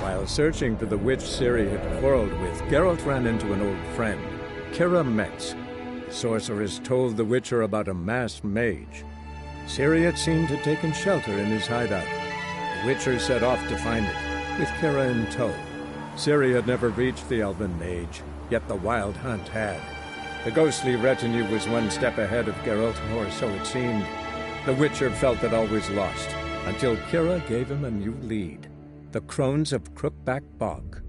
While searching for the witch Ciri had quarreled with, Geralt ran into an old friend, Kira Metz. The sorceress told the Witcher about a masked mage. Ciri had seemed to have taken shelter in his hideout. The Witcher set off to find it, with Kira in tow. Ciri had never reached the elven mage, yet the wild hunt had. The ghostly retinue was one step ahead of Geralt, or so it seemed. The Witcher felt that all was lost, until Kira gave him a new lead. The Crones of Crookback Bog.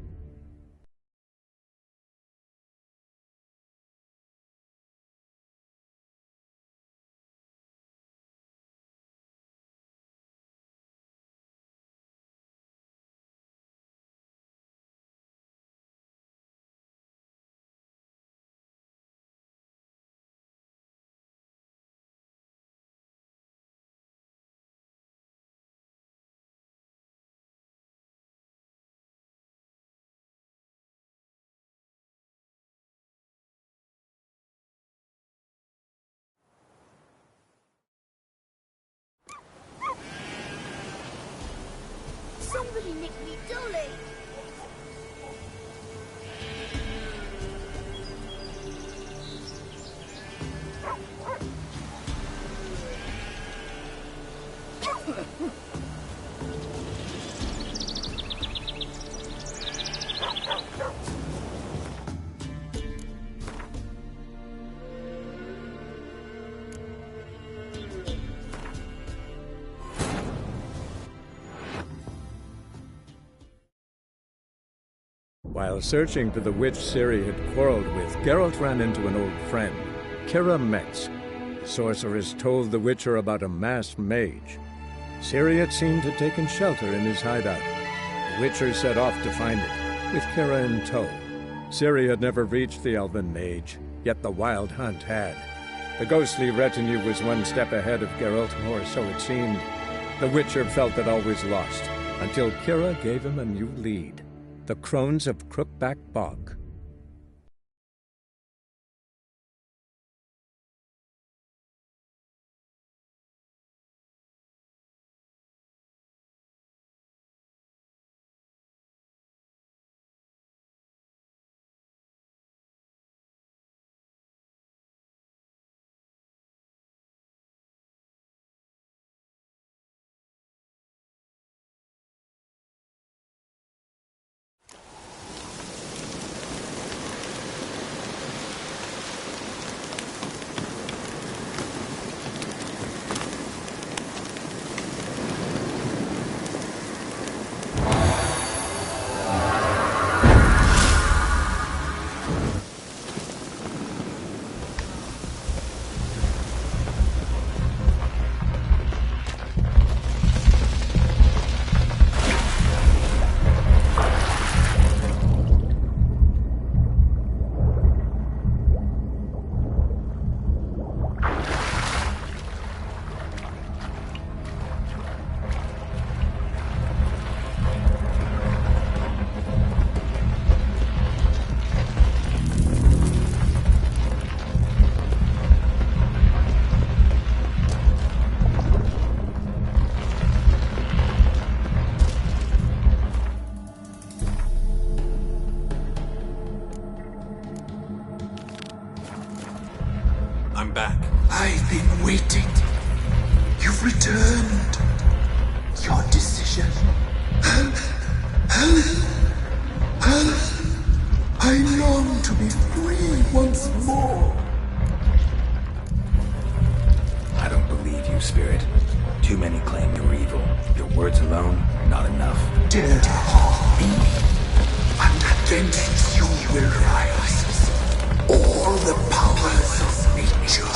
Somebody nicked me dolly! While searching for the witch Ciri had quarreled with, Geralt ran into an old friend, Kira Metz. The sorceress told the Witcher about a masked mage. Ciri had seemed to have taken shelter in his hideout. The Witcher set off to find it, with Kira in tow. Ciri had never reached the elven mage, yet the wild hunt had. The ghostly retinue was one step ahead of Geralt, or so it seemed. The Witcher felt that all was lost, until Kira gave him a new lead. The Crones of Crookback Bog. I'm back. I've been waiting. You've returned. Your decision. I long to be free once more. I don't believe you, Spirit. Too many claim you're evil. Your words alone are not enough. Dare to harm me, and against you will rise all the powers of nature.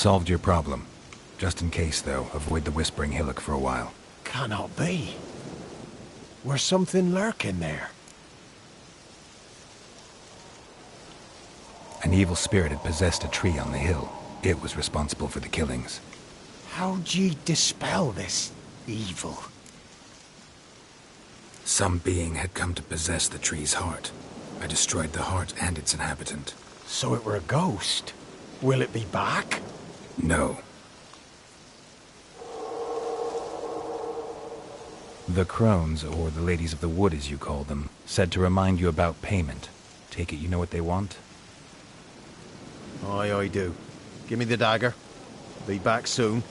solved your problem. Just in case, though, avoid the Whispering Hillock for a while. Cannot be. Where's something lurking there? An evil spirit had possessed a tree on the hill. It was responsible for the killings. How'd ye dispel this evil? Some being had come to possess the tree's heart. I destroyed the heart and its inhabitant. So it were a ghost. Will it be back? No. The crones, or the ladies of the wood as you call them, said to remind you about payment. Take it you know what they want? Aye, I do. Give me the dagger. Be back soon.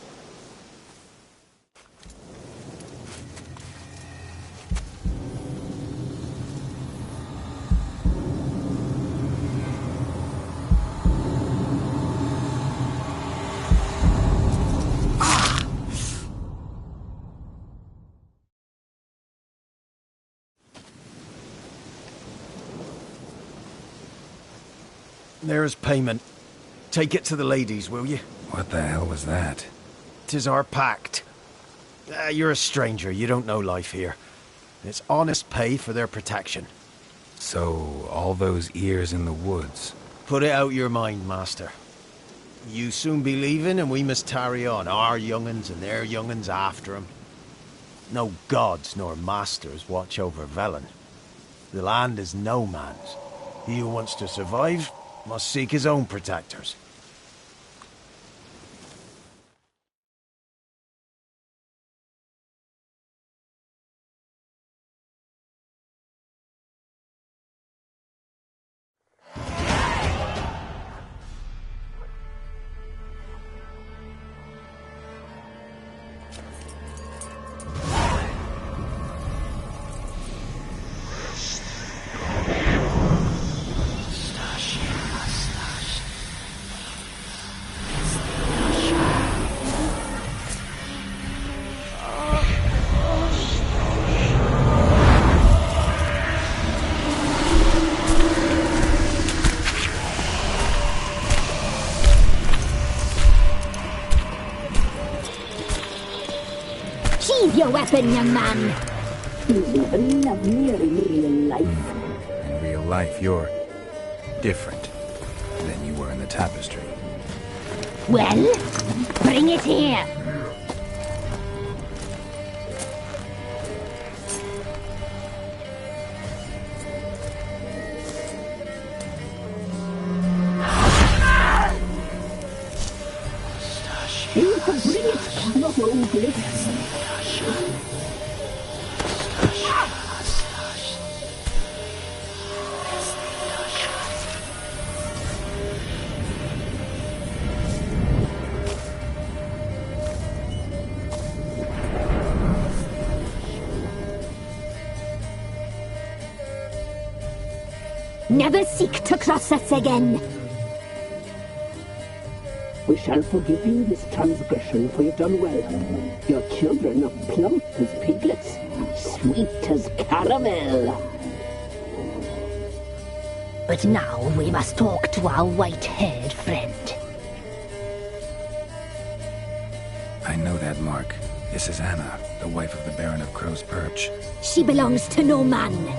There's payment. Take it to the ladies, will you? What the hell was that? 'Tis our pact. You're a stranger, you don't know life here. It's honest pay for their protection. So, all those ears in the woods. Put it out your mind, master. You soon be leaving and we must tarry on, our young'uns and their young'uns after 'em. No gods nor masters watch over Velen. The land is no man's. He who wants to survive must seek his own protectors. Sheathe your weapon, young man. He's even lovelier in real life. In real life, you're different than you were in the tapestry. Well, bring it here. You can bring it, not old lips. Never seek to cross us again. We shall forgive you this transgression, for you've done well. Your children are plump as piglets, sweet as caramel. But now we must talk to our white-haired friend. I know that mark. This is Anna, the wife of the Baron of Crow's Perch. She belongs to no man.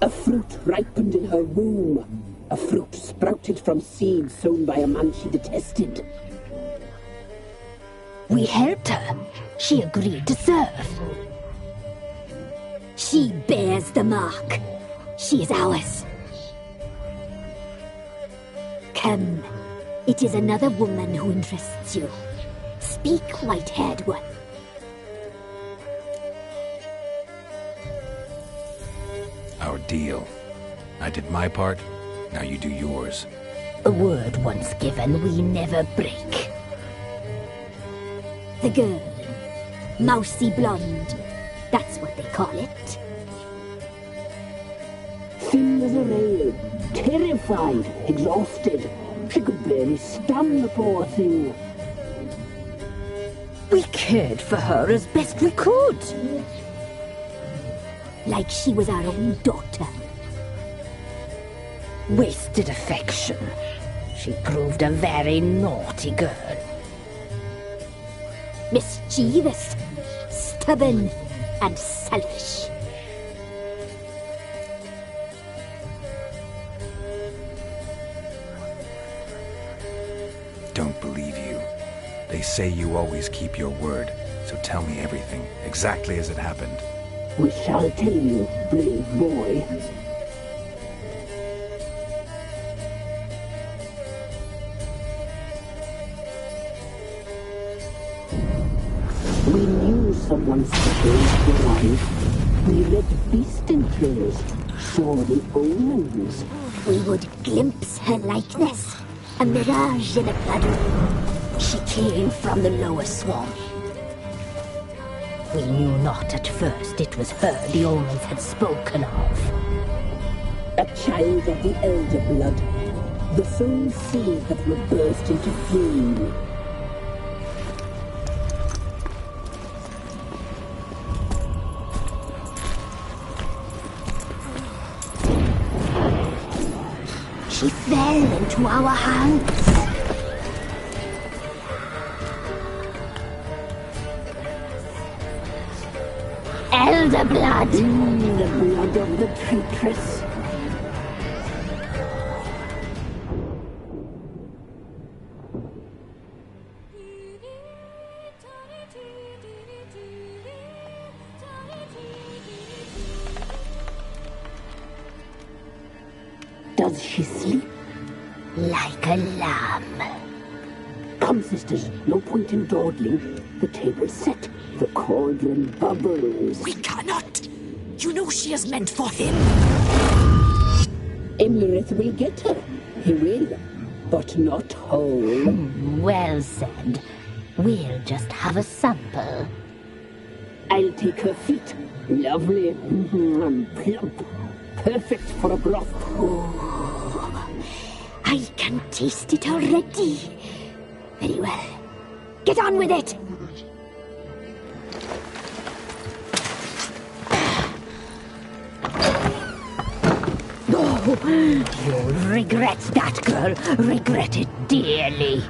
A fruit ripened in her womb. A fruit sprouted from seeds sown by a man she detested. We helped her. She agreed to serve. She bears the mark. She is ours. Come. It is another woman who interests you. Speak, white-haired one. Our deal. I did my part, now you do yours. A word once given, we never break. The girl. Mousy blonde. That's what they call it. Thin as a rail, terrified, exhausted. She could barely stand, the poor thing. We cared for her as best we could. Like she was our own daughter. Wasted affection. She proved a very naughty girl. Mischievous, stubborn, and selfish. Don't believe you. They say you always keep your word, so tell me everything, exactly as it happened. We shall tell you, brave boy. We knew someone special would arrive. We read beast enclosed, saw the omens. We would glimpse her likeness, a mirage in a puddle. She came from the lower swamp. We knew not at first it was her the omens had spoken of. A child of the elder blood, the sole seed that will burst into flame. She fell into our hands. Elder blood! The blood of the traitress. Does she sleep? Like a lamb. Come, sisters, no point in dawdling. The table's set. The cauldron bubbles. We cannot! You know she is meant for him! Emmerith will get her. He will, but not whole. Well said. We'll just have a sample. I'll take her feet. Lovely. And plump. Perfect for a broth. I can taste it already. Very well. Get on with it! You'll regret that, girl. Regret it dearly.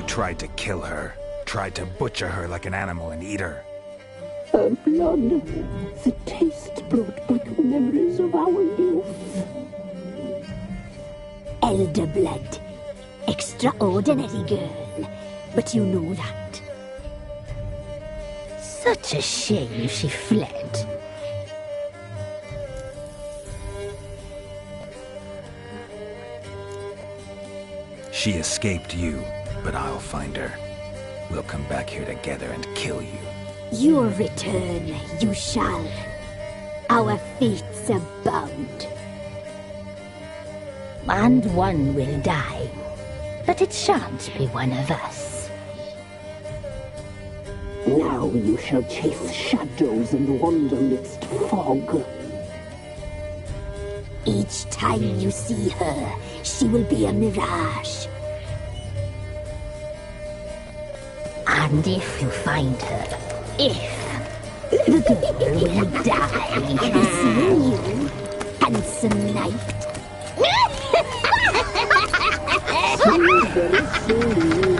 tried to kill her. Tried to butcher her like an animal and eat her. Her blood. The taste brought back memories of our youth. Elder blood. Extraordinary girl. But you know that. Such a shame she fled. She escaped you, but I'll find her. We'll come back here together and kill you. Your return, you shall. Our fates are bound. And one will die. But it shan't be one of us. Now you shall chase shadows and wander midst fog. Each time you see her, she will be a mirage. And if you find her, the girl will die. Seeing you, handsome knight. Very soon.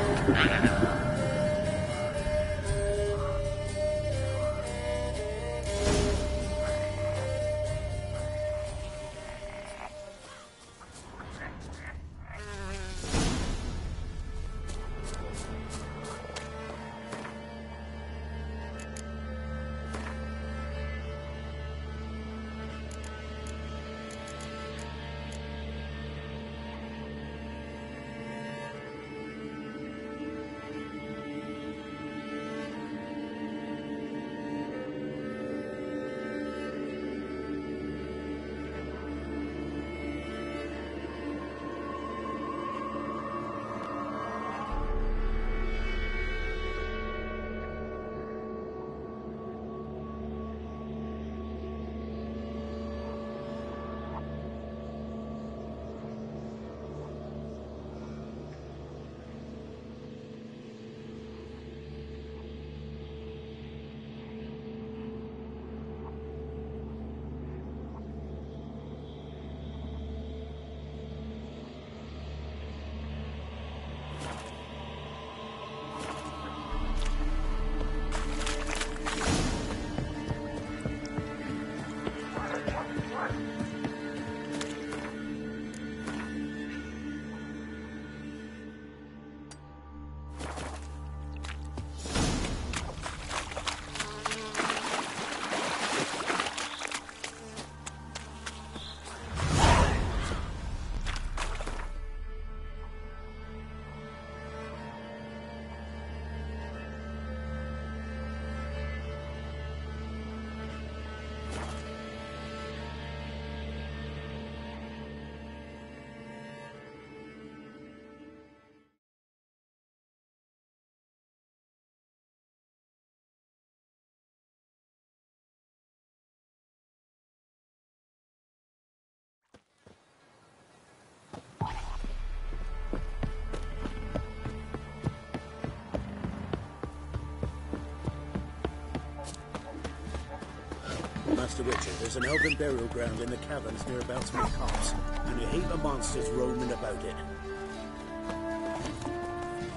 Master Witcher, there's an elven burial ground in the caverns near about some copse, and a heap of monsters roaming about it.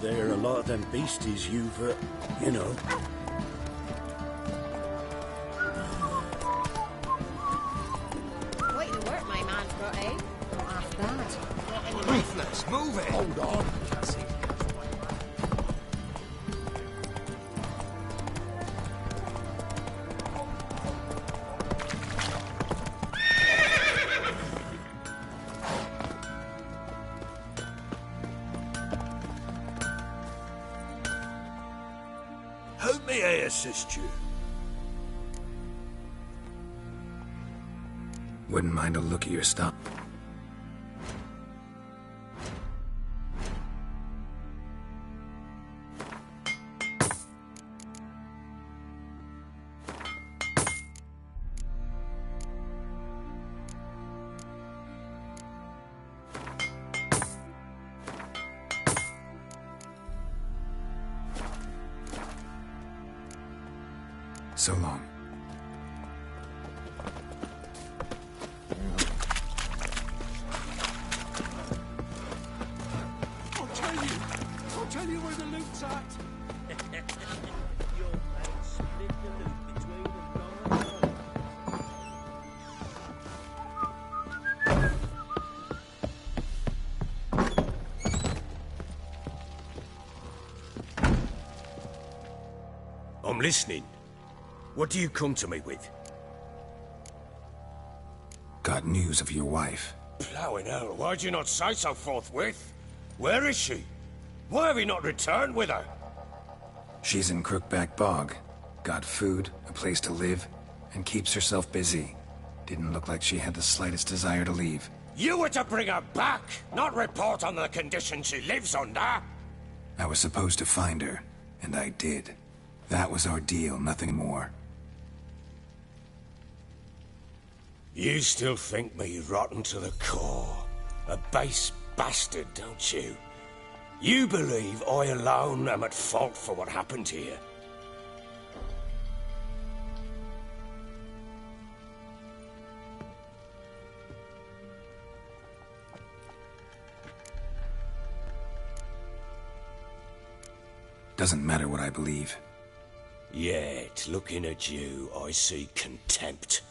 There are a lot of them beasties you've, you know. Way to work, my man's got, eh? Not half bad. Ruthless, move it! Hold on. How may I assist you? Wouldn't mind a look at your stuff. So long. I'll tell you where the sight. Your mate split the loot between them long ago. I'm listening. What do you come to me with? Got news of your wife. Plowing hell, why'd you not say so forthwith? Where is she? Why have you not returned with her? She's in Crookback Bog. Got food, a place to live, and keeps herself busy. Didn't look like she had the slightest desire to leave. You were to bring her back, not report on the conditions she lives under. I was supposed to find her, and I did. That was our deal, nothing more. You still think me rotten to the core. A base bastard, don't you? You believe I alone am at fault for what happened here. Doesn't matter what I believe. Yet, looking at you, I see contempt.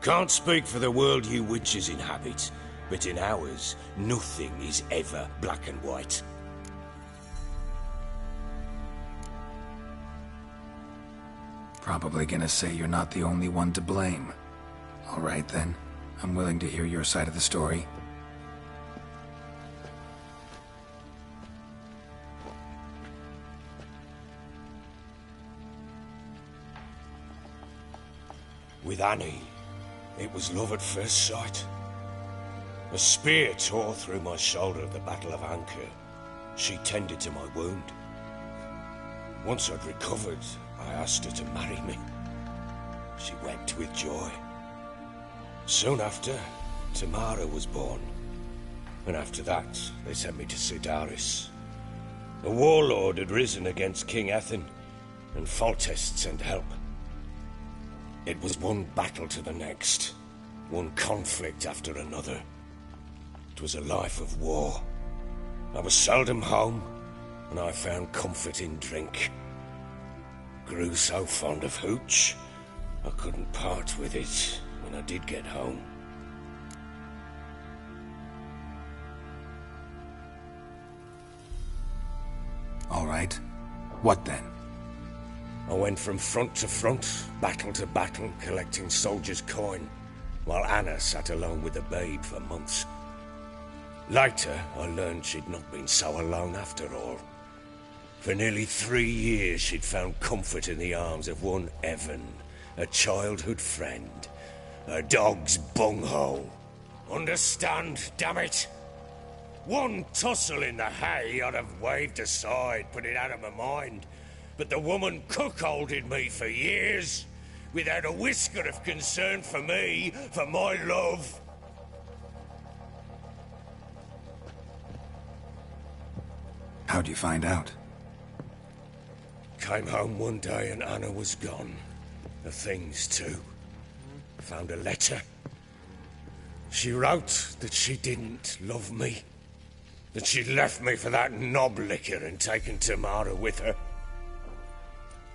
Can't speak for the world you witches inhabit, but in ours, nothing is ever black and white. Probably gonna say you're not the only one to blame. All right then, I'm willing to hear your side of the story. With Annie, it was love at first sight. A spear tore through my shoulder at the Battle of Anchor. She tended to my wound. Once I'd recovered, I asked her to marry me. She wept with joy. Soon after, Tamara was born. And after that, they sent me to Sidaris. A warlord had risen against King Ethan, and Foltest sent help. It was one battle to the next, one conflict after another. It was a life of war. I was seldom home, and I found comfort in drink. Grew so fond of hooch, I couldn't part with it when I did get home. All right. What then? I went from front to front, battle to battle, collecting soldiers' coin, while Anna sat alone with the babe for months. Later, I learned she'd not been so alone after all. For nearly 3 years, she'd found comfort in the arms of one Evan, a childhood friend, a dog's bunghole. Understand, damn it? One tussle in the hay I'd have waved aside, put it out of my mind. But the woman cuckolded me for years, without a whisker of concern for me, for my love. How'd you find out? Came home one day and Anna was gone. The things too. Found a letter. She wrote that she didn't love me. That she'd left me for that knob licker and taken Tamara with her.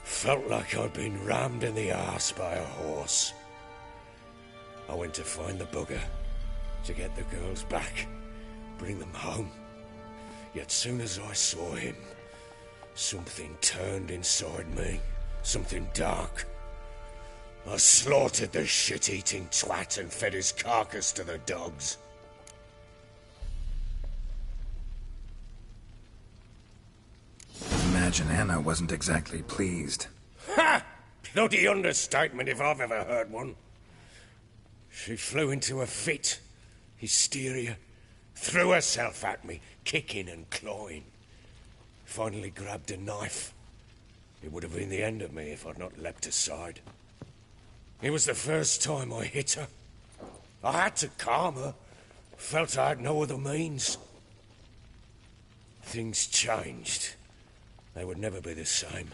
Felt like I'd been rammed in the arse by a horse. I went to find the bugger, to get the girls back, bring them home. Yet soon as I saw him, something turned inside me, something dark. I slaughtered the shit-eating twat and fed his carcass to the dogs. Imagine Anna wasn't exactly pleased. Ha! Bloody understatement if I've ever heard one. She flew into a fit, hysteria, threw herself at me, kicking and clawing. Finally grabbed a knife. It would have been the end of me if I'd not leapt aside. It was the first time I hit her. I had to calm her. Felt I had no other means. Things changed. They would never be the same.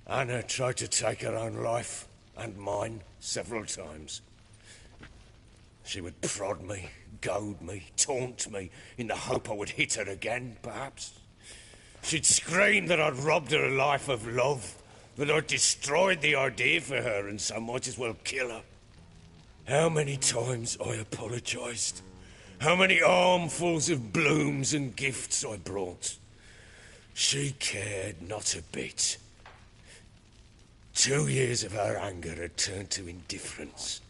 Anna tried to take her own life, and mine, several times. She would prod me, goad me, taunt me, in the hope I would hit her again, perhaps. She'd scream that I'd robbed her life of love, that I'd destroyed the idea for her and so might as well kill her. How many times I apologised. How many armfuls of blooms and gifts I brought. She cared not a bit. 2 years of her anger had turned to indifference,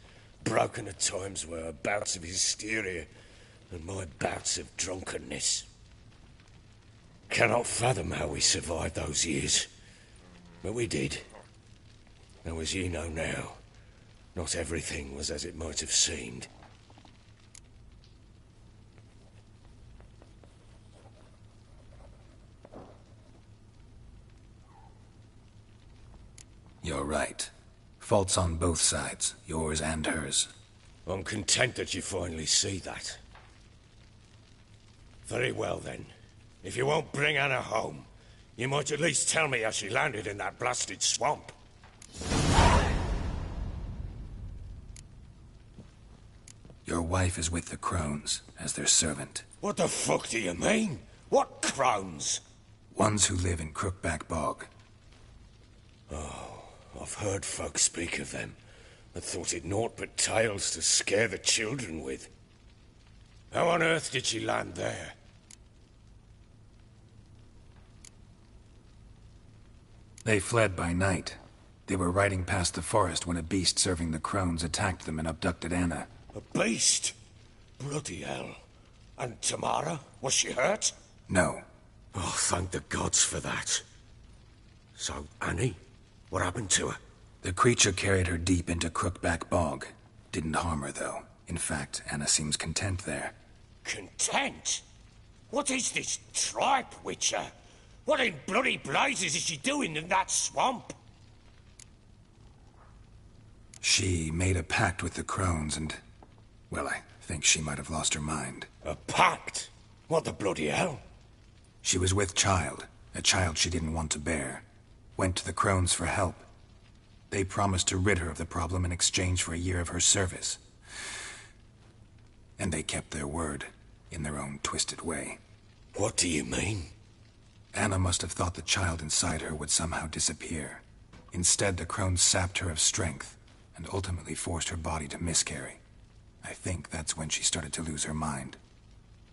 broken at times were her bouts of hysteria and my bouts of drunkenness. Cannot fathom how we survived those years, but we did. Though as you know now, not everything was as it might have seemed. You're right. Faults on both sides, yours and hers. I'm content that you finally see that. Very well then. If you won't bring Anna home, you might at least tell me how she landed in that blasted swamp. Your wife is with the crones, as their servant. What the fuck do you mean? What crones? Ones who live in Crookback Bog. Oh, I've heard folk speak of them, and thought it naught but tales to scare the children with. How on earth did she land there? They fled by night. They were riding past the forest when a beast serving the crones attacked them and abducted Anna. A beast? Bloody hell. And Tamara? Was she hurt? No. Oh, thank the gods for that. So, Annie? What happened to her? The creature carried her deep into Crookback Bog. Didn't harm her, though. In fact, Anna seems content there. Content? What is this tripe, Witcher? What in bloody blazes is she doing in that swamp? She made a pact with the crones and... well, I think she might have lost her mind. A pact? What the bloody hell? She was with child, a child she didn't want to bear. Went to the crones for help. They promised to rid her of the problem in exchange for a year of her service. And they kept their word, in their own twisted way. What do you mean? Anna must have thought the child inside her would somehow disappear. Instead, the crones sapped her of strength, and ultimately forced her body to miscarry. I think that's when she started to lose her mind.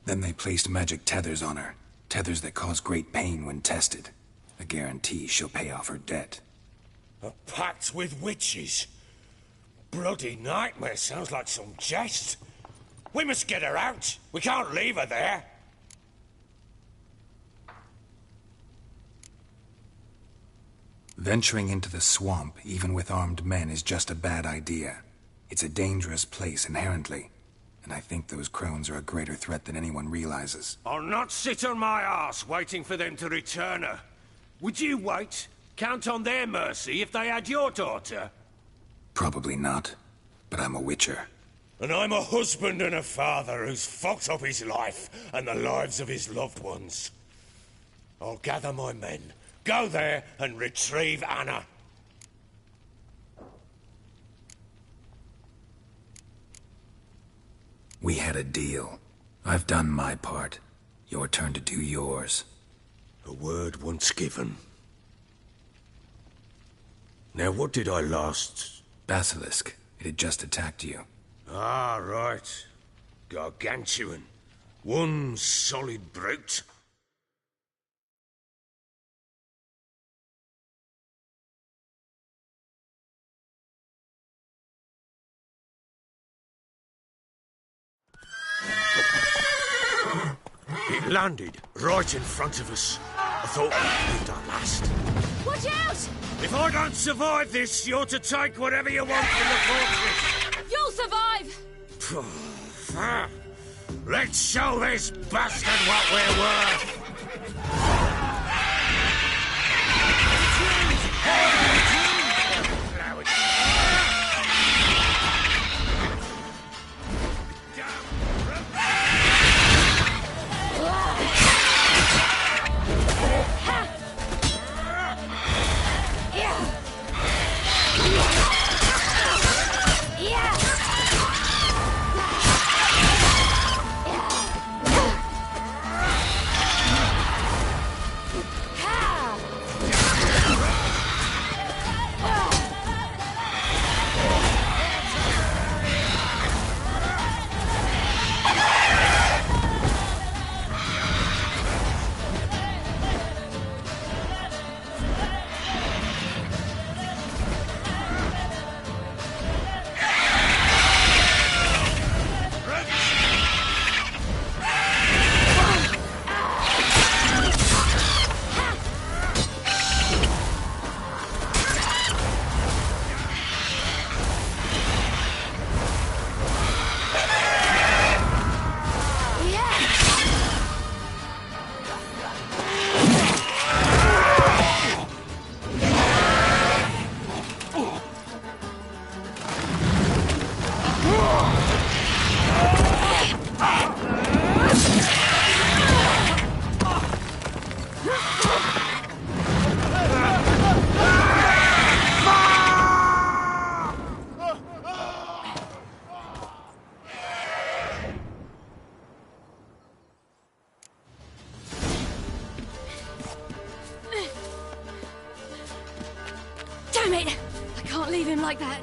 Then they placed magic tethers on her, tethers that cause great pain when tested. A guarantee she'll pay off her debt. A pact with witches? Bloody nightmare, sounds like some jest. We must get her out. We can't leave her there. Venturing into the swamp, even with armed men, is just a bad idea. It's a dangerous place inherently, and I think those crones are a greater threat than anyone realizes. I'll not sit on my arse waiting for them to return her. Would you wait? Count on their mercy if they had your daughter? Probably not, but I'm a witcher. And I'm a husband and a father who's fucked up his life and the lives of his loved ones. I'll gather my men, go there and retrieve Anna. We had a deal. I've done my part. Your turn to do yours. A word once given. Now what did I last... Basilisk. It had just attacked you. Ah, right. Gargantuan. One solid brute. It landed right in front of us. I thought we'd lived our last. Watch out! If I don't survive this, you're to take whatever you want from the fortress. You'll survive! Let's show this bastard what we're worth! like that.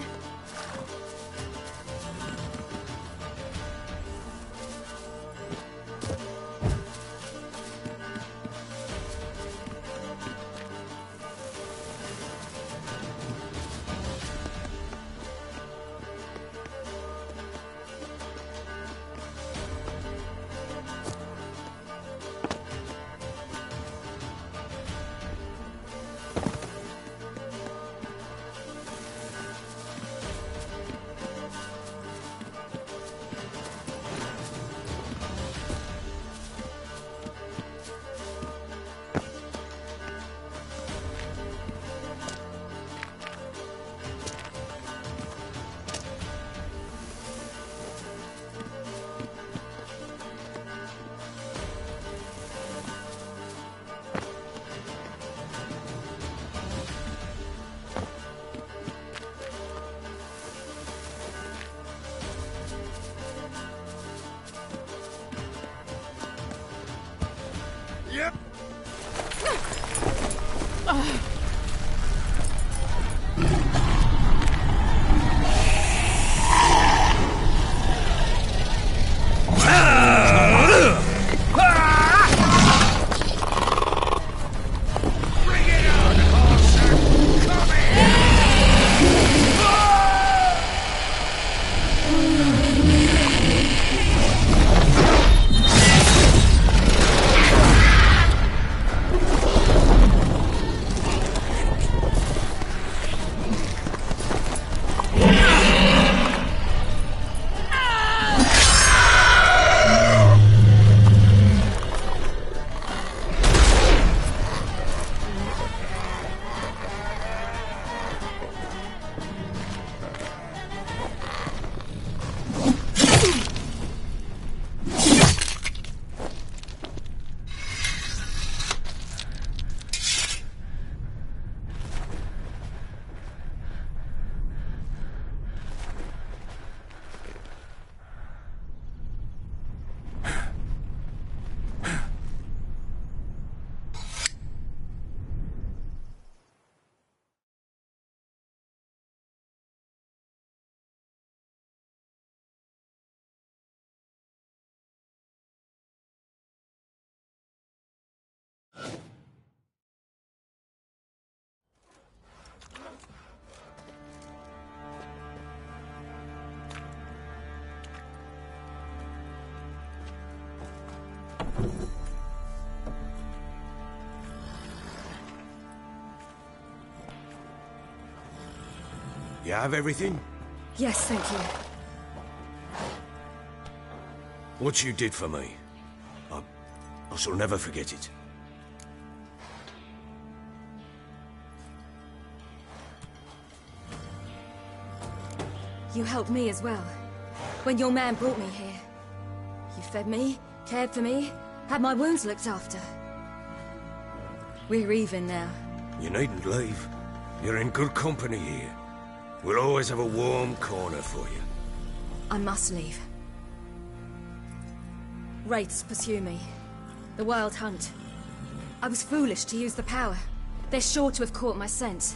You have everything? Yes, thank you. What you did for me, I shall never forget it. You helped me as well. When your man brought me here. You fed me, cared for me, had my wounds looked after. We're even now. You needn't leave. You're in good company here. We'll always have a warm corner for you. I must leave. Wraiths pursue me. The Wild Hunt. I was foolish to use the power. They're sure to have caught my scent.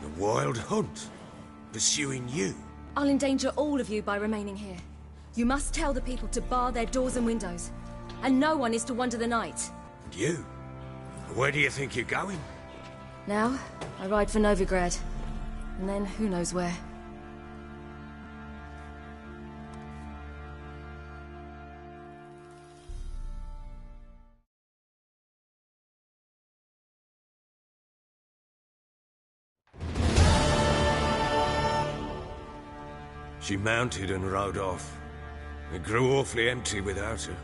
The Wild Hunt? Pursuing you? I'll endanger all of you by remaining here. You must tell the people to bar their doors and windows. And no one is to wander the night. And you? Where do you think you're going? Now, I ride for Novigrad. And then, who knows where. She mounted and rode off. It grew awfully empty without her.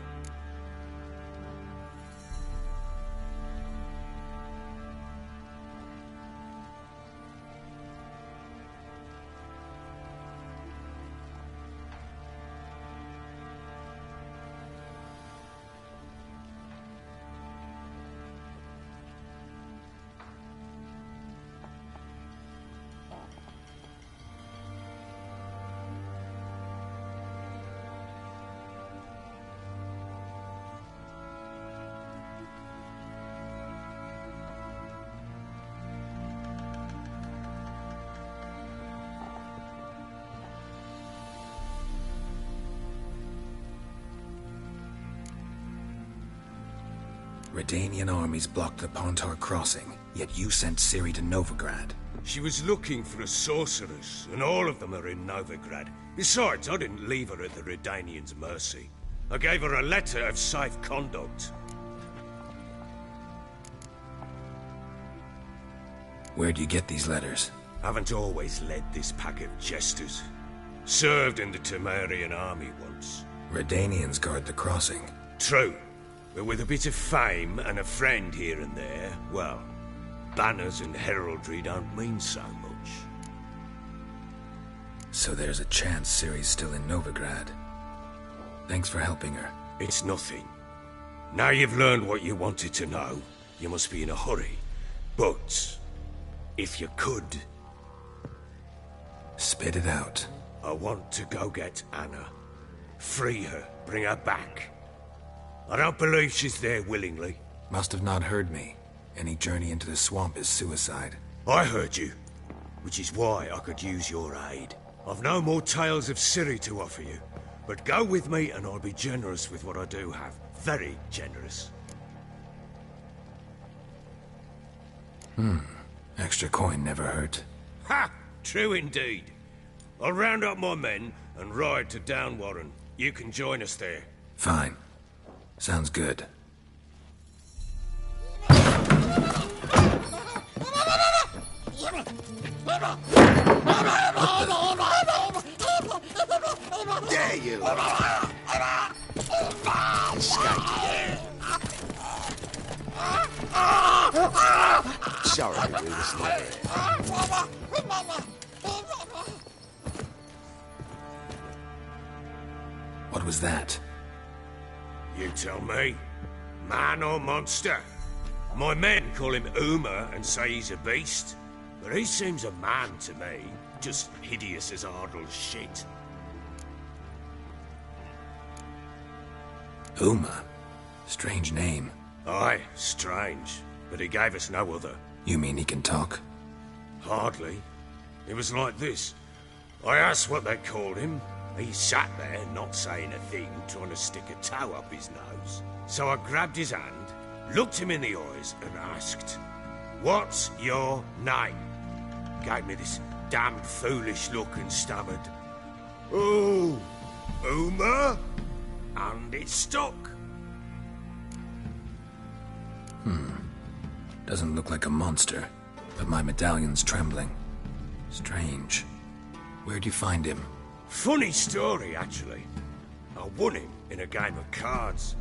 Redanian armies blocked the Pontar crossing, yet you sent Ciri to Novigrad. She was looking for a sorceress, and all of them are in Novigrad. Besides, I didn't leave her at the Redanians' mercy. I gave her a letter of safe conduct. Where'd you get these letters? Haven't always led this pack of jesters. Served in the Temerian army once. Redanians guard the crossing. True. But with a bit of fame and a friend here and there, well, banners and heraldry don't mean so much. So there's a chance Ciri's still in Novigrad. Thanks for helping her. It's nothing. Now you've learned what you wanted to know, you must be in a hurry. But, if you could... Spit it out. I want to go get Anna. Free her, bring her back. I don't believe she's there willingly. Must have not heard me. Any journey into the swamp is suicide. I heard you, which is why I could use your aid. I've no more tales of Ciri to offer you, but go with me and I'll be generous with what I do have. Very generous. Extra coin never hurt. Ha! True indeed. I'll round up my men and ride to Downwarren. You can join us there. Fine. Sounds good. There you are. Sorry, we were still here. What was that? You tell me. Man or monster? My men call him Uma and say he's a beast. But he seems a man to me. Just hideous as Ardle's shit. Uma? Strange name. Aye, strange. But he gave us no other. You mean he can talk? Hardly. It was like this. I asked what they called him. He sat there, not saying a thing, trying to stick a toe up his nose. So I grabbed his hand, looked him in the eyes, and asked, "What's your name?" Gave me this damned foolish look and stammered, "Oh, Uma?" And it stuck. Doesn't look like a monster, but my medallion's trembling. Strange. Where'd you find him? Funny story, actually. I won him in a game of cards.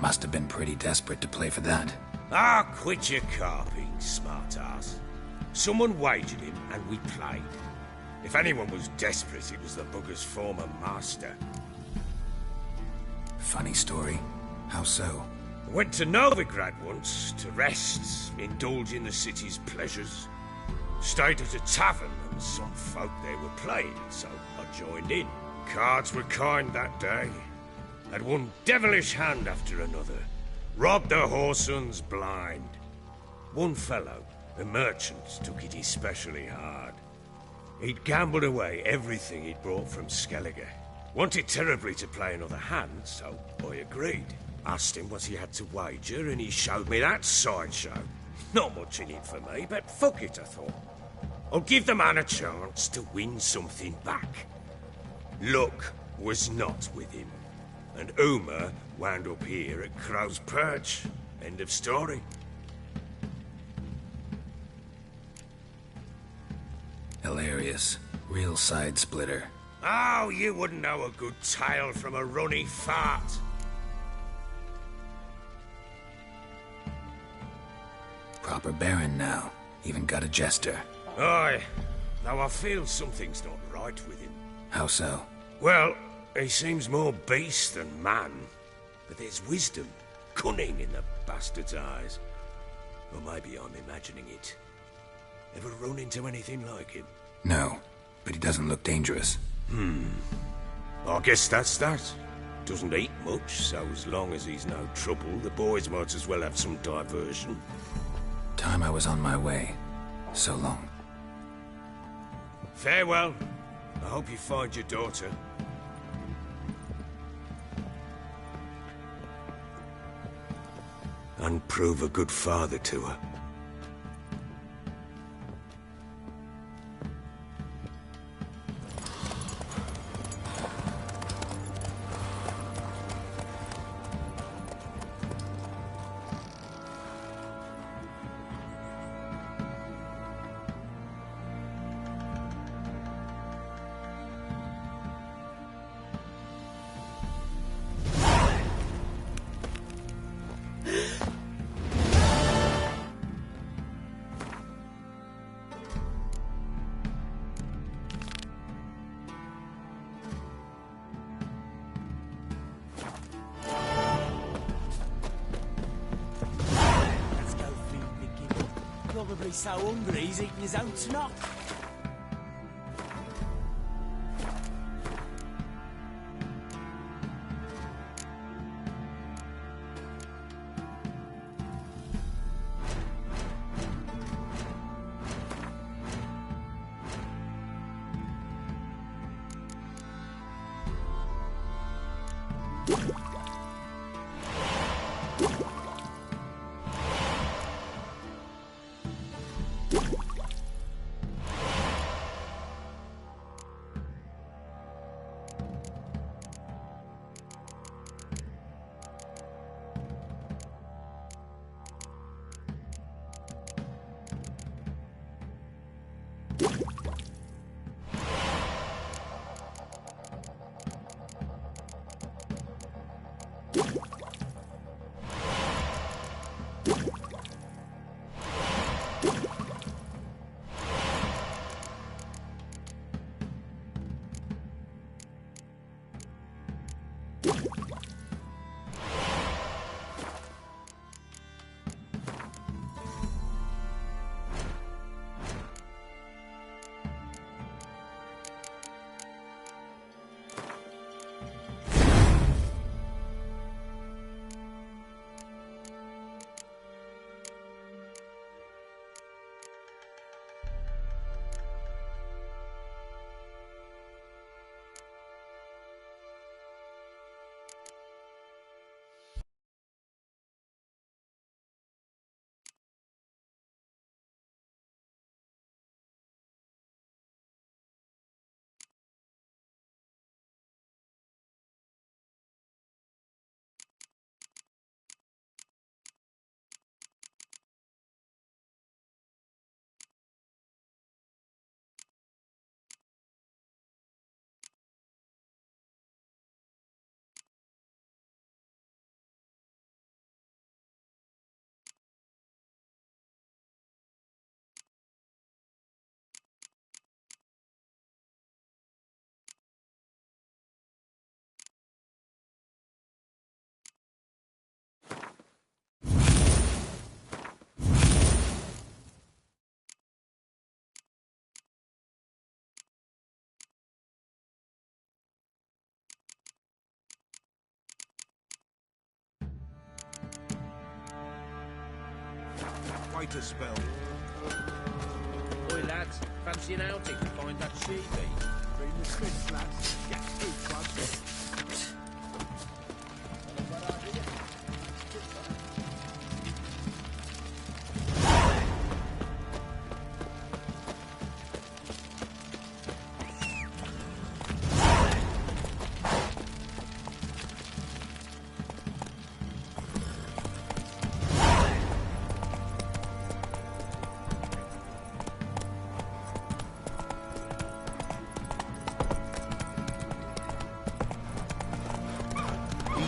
Must have been pretty desperate to play for that. Ah, quit your carping, smartass. Someone wagered him, and we played. If anyone was desperate, it was the bugger's former master. Funny story. How so? I went to Novigrad once, to rest, indulge in the city's pleasures. Stayed at a tavern, and some folk there were playing, so I joined in. Cards were kind that day. Had one devilish hand after another. Robbed the whoresons blind. One fellow, a merchant, took it especially hard. He'd gambled away everything he'd brought from Skellige. Wanted terribly to play another hand, so I agreed. Asked him what he had to wager, and he showed me that sideshow. Not much in it for me, but fuck it, I thought. I'll give the man a chance to win something back. Luck was not with him, and Uma wound up here at Crow's Perch. End of story. Hilarious. Real side splitter. Oh, you wouldn't know a good tale from a runny fart. Proper baron now. Even got a jester. Aye, though I feel something's not right with him. How so? Well, he seems more beast than man. But there's wisdom, cunning in the bastard's eyes. Or maybe I'm imagining it. Ever run into anything like him? No, but he doesn't look dangerous. I guess that's that. Doesn't eat much, so as long as he's no trouble, the boys might as well have some diversion. Time I was on my way. So long. Farewell. I hope you find your daughter. prove a good father to her. Probably so hungry he's eating his own snot. Wait a spell. Oi, lads, fancy an outing to find that sheepy? Bring the Smiths, lads. Get food, lads.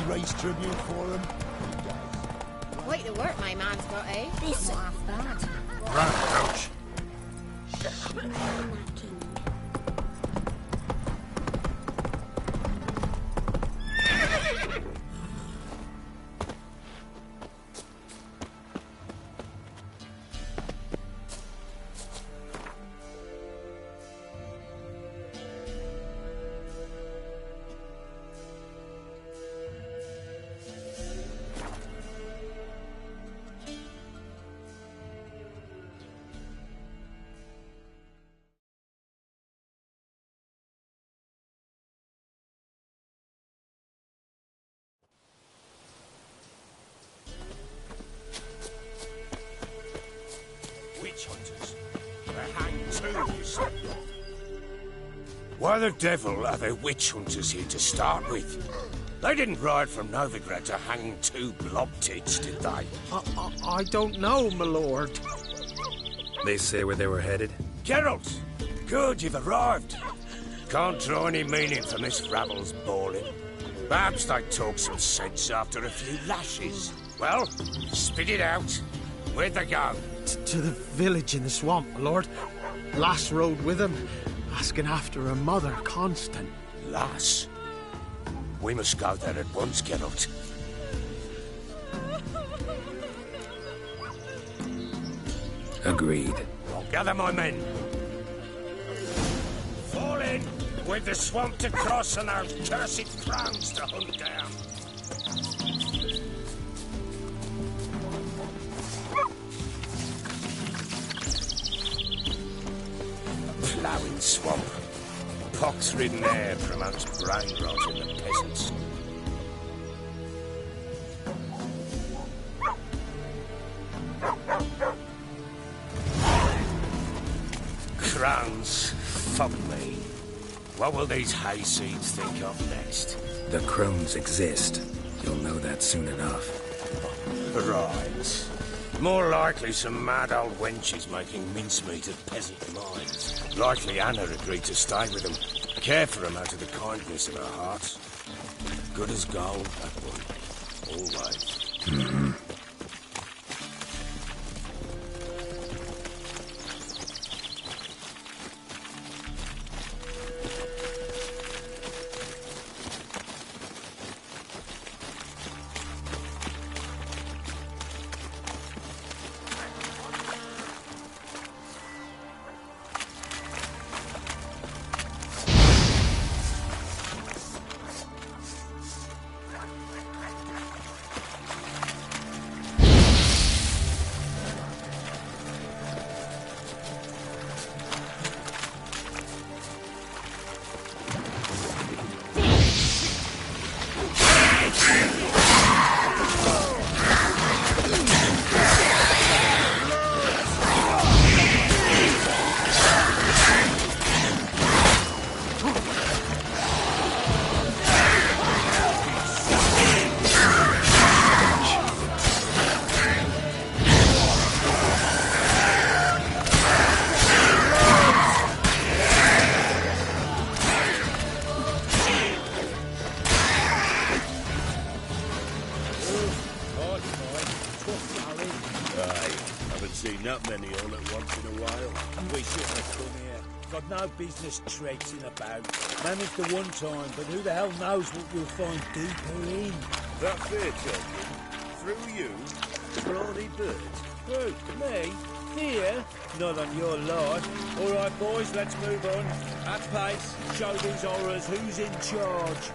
Raise tribute for him. Quite the work my man's got, eh? This Not half bad. Run, coach! Why the devil are there witch hunters here to start with? They didn't ride from Novigrad to hang two blob-tits, did they? I don't know, my lord. They say where they were headed? Geralt! Good, you've arrived. Can't draw any meaning from this rabble's bawling. Perhaps they talk some sense after a few lashes. Well, spit it out. Where'd they go? To the village in the swamp, my lord. Lass rode with him, asking after her mother, Constant. Lass? We must go there at once, Geralt. Agreed. Gather my men. Fall in, with the swamp to cross and our cursed crowns to hunt down. Ploughing swamp. Pox-ridden air promotes brain rot in the peasants. Crowns, fuck me. What will these hayseeds think of next? The crones exist. You'll know that soon enough. Right. More likely some mad old wenches making mincemeat of peasant minds. Likely Anna agreed to stay with them. Care for them out of the kindness of her heart. Good as gold, that one. Always. Mm-hmm. Business traipsing about. Managed the one time, but who the hell knows what you'll find deeper in? That fair, gentleman? Through you? Brawny bird? Who? Me? Here? Not on your life. All right, boys, let's move on. At pace, show these horrors who's in charge.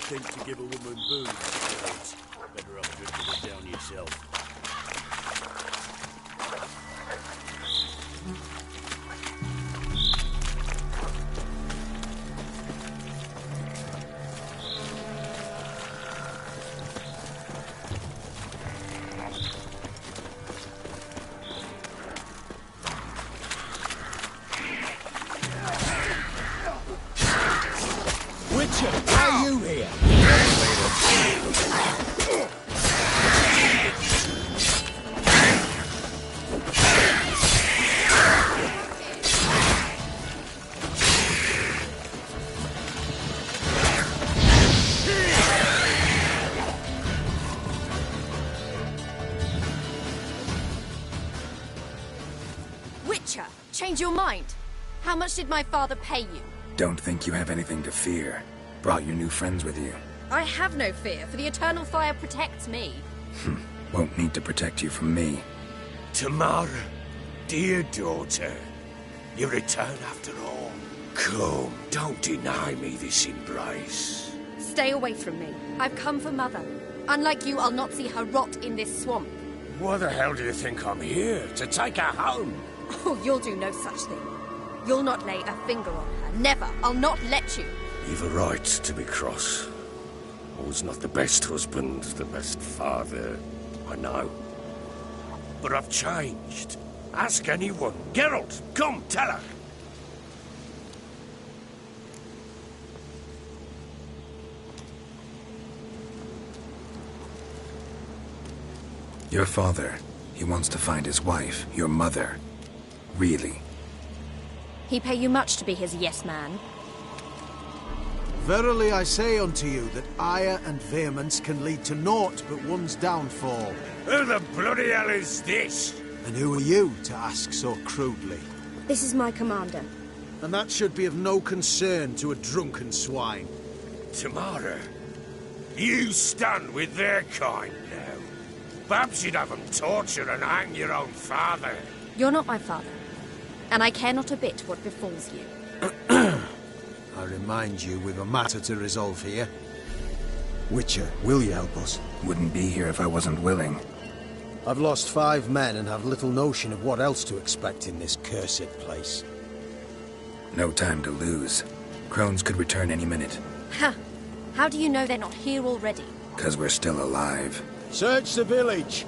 Think to give a woman booze, better off drinking it down yourself. Are you here? change your mind? How much did my father pay you? Don't think you have anything to fear. Brought your new friends with you. I have no fear, for the eternal fire protects me. Won't need to protect you from me. Tamara, dear daughter, you return after all. Come, don't deny me this embrace. Stay away from me. I've come for Mother. Unlike you, I'll not see her rot in this swamp. Why the hell do you think I'm here? To take her home? Oh, you'll do no such thing. You'll not lay a finger on her. Never. I'll not let you. You've a right to be cross. I was not the best husband, the best father, I know. But I've changed. Ask anyone. Geralt, come, tell her. Your father, he wants to find his wife, your mother. Really? He pay you much to be his yes man. Verily I say unto you that ire and vehemence can lead to naught but one's downfall. Who the bloody hell is this? And who are you to ask so crudely? This is my commander. And that should be of no concern to a drunken swine. Tamara, you stand with their kind now. Perhaps you'd have them torture and hang your own father. You're not my father, and I care not a bit what befalls you. I remind you, we've a matter to resolve here. Witcher, will you help us? Wouldn't be here if I wasn't willing. I've lost 5 men and have little notion of what else to expect in this cursed place. No time to lose. Crones could return any minute. Ha! How do you know they're not here already? 'Cause we're still alive. Search the village.